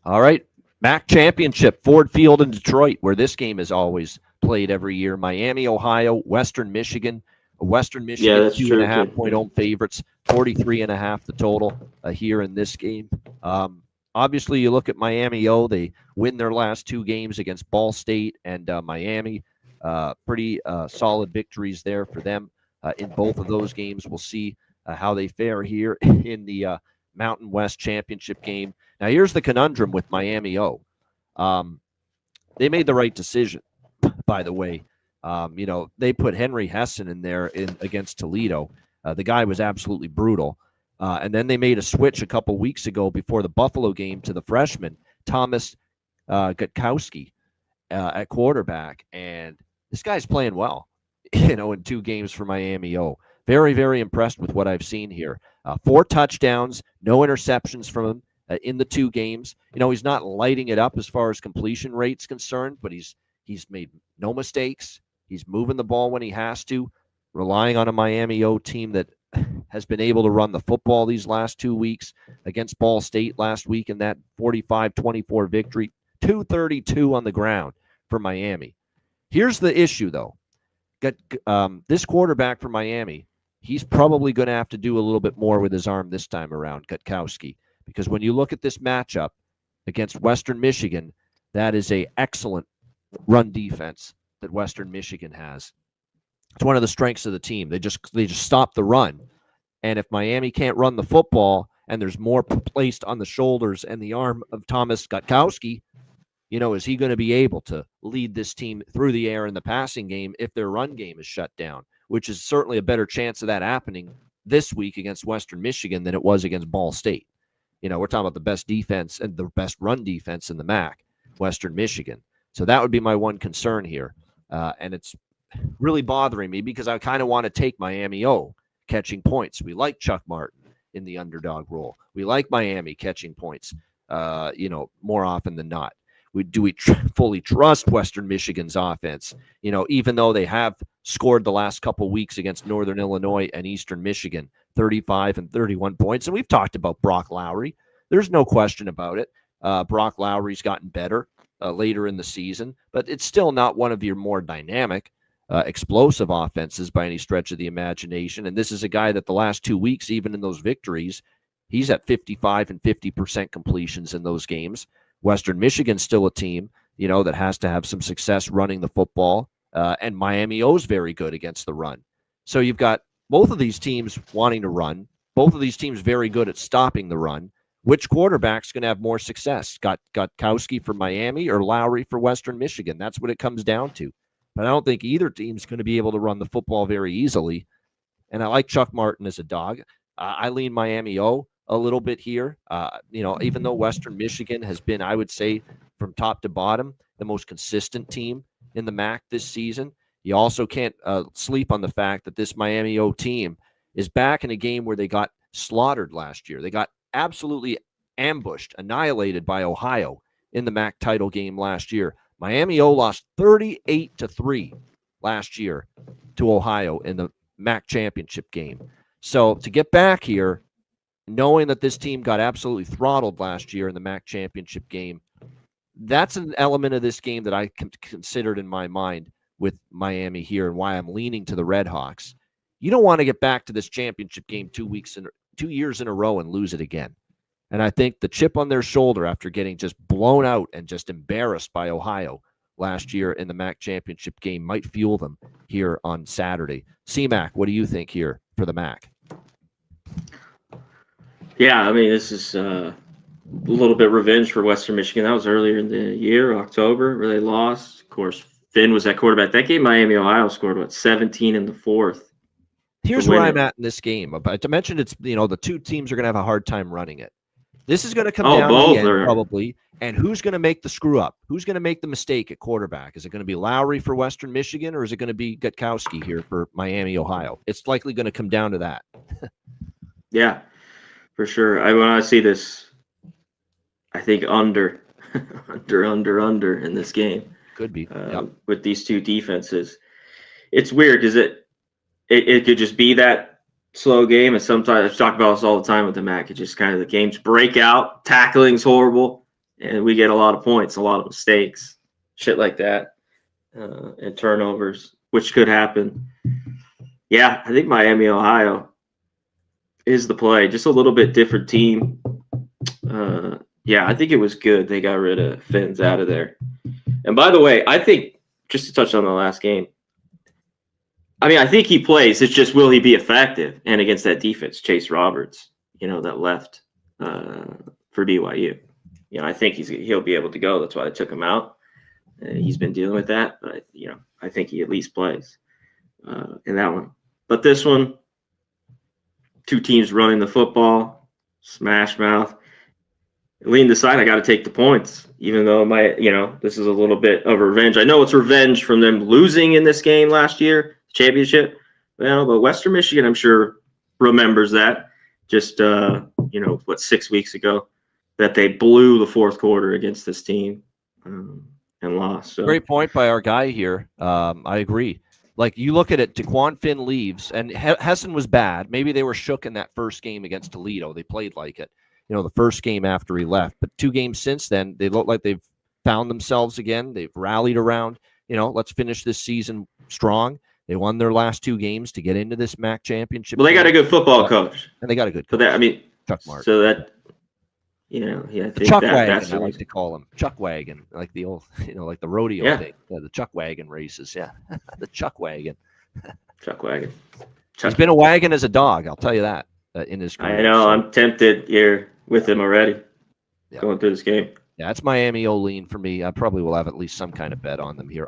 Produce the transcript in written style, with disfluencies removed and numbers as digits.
All right. MAC Championship, Ford Field in Detroit, where this game is always played every year. Miami, Ohio, Western Michigan. Western Yeah, Michigan, that's two and true a half too. point home favorites, 43.5 the total here in this game. Obviously, you look at Miami O, they win their last two games against Ball State and Miami. Pretty solid victories there for them in both of those games. We'll see how they fare here in the Mountain West Championship game. Now, here's the conundrum with Miami O. They made the right decision, by the way. They put Henry Hessen in there against Toledo. The guy was absolutely brutal. And then they made a switch a couple weeks ago before the Buffalo game to the freshman, Thomas Gutkowski, at quarterback. And this guy's playing well, in two games for Miami O. Very, very impressed with what I've seen here. 4 touchdowns, no interceptions from him in the 2 games. He's not lighting it up as far as completion rate's concerned, but he's made no mistakes. He's moving the ball when he has to, relying on a Miami O team that has been able to run the football these last 2 weeks against Ball State last week in that 45-24 victory, 232 on the ground for Miami. Here's the issue, though. This quarterback for Miami, he's probably going to have to do a little bit more with his arm this time around, Gutkowski, because when you look at this matchup against Western Michigan, that is an excellent run defense that Western Michigan has. It's one of the strengths of the team. They just stop the run. And if Miami can't run the football and there's more placed on the shoulders and the arm of Thomas Gutkowski, is he going to be able to lead this team through the air in the passing game if their run game is shut down, which is certainly a better chance of that happening this week against Western Michigan than it was against Ball State. We're talking about the best defense and the best run defense in the MAC, Western Michigan. So that would be my one concern here. And it's really bothering me because I kind of want to take Miami O catching points. We like Chuck Martin in the underdog role. We like Miami catching points, more often than not. Do we fully trust Western Michigan's offense? Even though they have scored the last couple weeks against Northern Illinois and Eastern Michigan, 35 and 31 points. And we've talked about Brock Lowry. There's no question about it. Brock Lowry's gotten better later in the season, but it's still not one of your more dynamic, explosive offenses by any stretch of the imagination. And this is a guy that the last 2 weeks, even in those victories, he's at 55 and 50% completions in those games. Western Michigan's still a team, that has to have some success running the football. And Miami O's very good against the run. So you've got both of these teams wanting to run, both of these teams very good at stopping the run. Which quarterback's going to have more success? Got Gutkowski for Miami or Lowry for Western Michigan? That's what it comes down to. But I don't think either team's going to be able to run the football very easily. And I like Chuck Martin as a dog. I lean Miami O a little bit here. Even though Western Michigan has been, I would say, from top to bottom, the most consistent team in the MAC this season, you also can't sleep on the fact that this Miami O team is back in a game where they got slaughtered last year. They got absolutely ambushed, annihilated by Ohio in the MAC title game last year. Miami O lost 38-3 last year to Ohio in the MAC championship game. So to get back here, knowing that this team got absolutely throttled last year in the MAC championship game, that's an element of this game that I considered in my mind with Miami here and why I'm leaning to the Redhawks. You don't want to get back to this championship game 2 years in a row and lose it again. And I think the chip on their shoulder after getting just blown out and just embarrassed by Ohio last year in the MAC championship game might fuel them here on Saturday. C-Mac, what do you think here for the MAC? Yeah, I mean, this is a little bit revenge for Western Michigan. That was earlier in the year, October, where they lost. Of course, Finn was at quarterback. That game, Miami, Ohio scored, 17 in the fourth. Here's where I'm at in this game. But to mention it's, the two teams are going to have a hard time running it. This is going to come down to the end, probably. And who's going to make the screw up? Who's going to make the mistake at quarterback? Is it going to be Lowry for Western Michigan, or is it going to be Gutkowski here for Miami, Ohio? It's likely going to come down to that. Yeah, for sure. I want to see this, I think, under in this game. Could be. With these two defenses. It's weird because it could just be that slow game, and sometimes I've talked about this all the time with the MAC. It's just kind of the games break out, tackling's horrible, and we get a lot of points, a lot of mistakes, shit like that, and turnovers, which could happen. Yeah, I think Miami, Ohio is the play. Just a little bit different team. Yeah, I think it was good they got rid of Finn's out of there. And by the way, I think, just to touch on the last game, I mean, I think he plays. It's just, will he be effective? And against that defense, Chase Roberts, that left for BYU. I think he'll be able to go. That's why they took him out. He's been dealing with that, but I think he at least plays in that one. But this one, two teams running the football, smash mouth. Lean decide I got to take the points, even though this is a little bit of revenge. I know it's revenge from them losing in this game last year, championship. But Western Michigan, I'm sure, remembers that. Just 6 weeks ago, that they blew the fourth quarter against this team and lost. So. Great point by our guy here. I agree. Like, you look at it, Taquan Finn leaves, and Hessen was bad. Maybe they were shook in that first game against Toledo. They played like it. The first game after he left. But 2 games since then, they look like they've found themselves again. They've rallied around, let's finish this season strong. They won their last 2 games to get into this MAC championship. Well, they got a good football coach. And they got a good coach. So that, I mean, Chuck Martin. So that, I think Chuck Wagon, I like to call him. Chuck Wagon, like the old, like the rodeo thing. Yeah, the Chuck Wagon races. Yeah, the Chuck Wagon. Chuck Wagon. He's been a wagon as a dog, I'll tell you that, in his career. I know. So. I'm tempted here with him already going through this game. Yeah, it's Miami O lean for me. I probably will have at least some kind of bet on them here.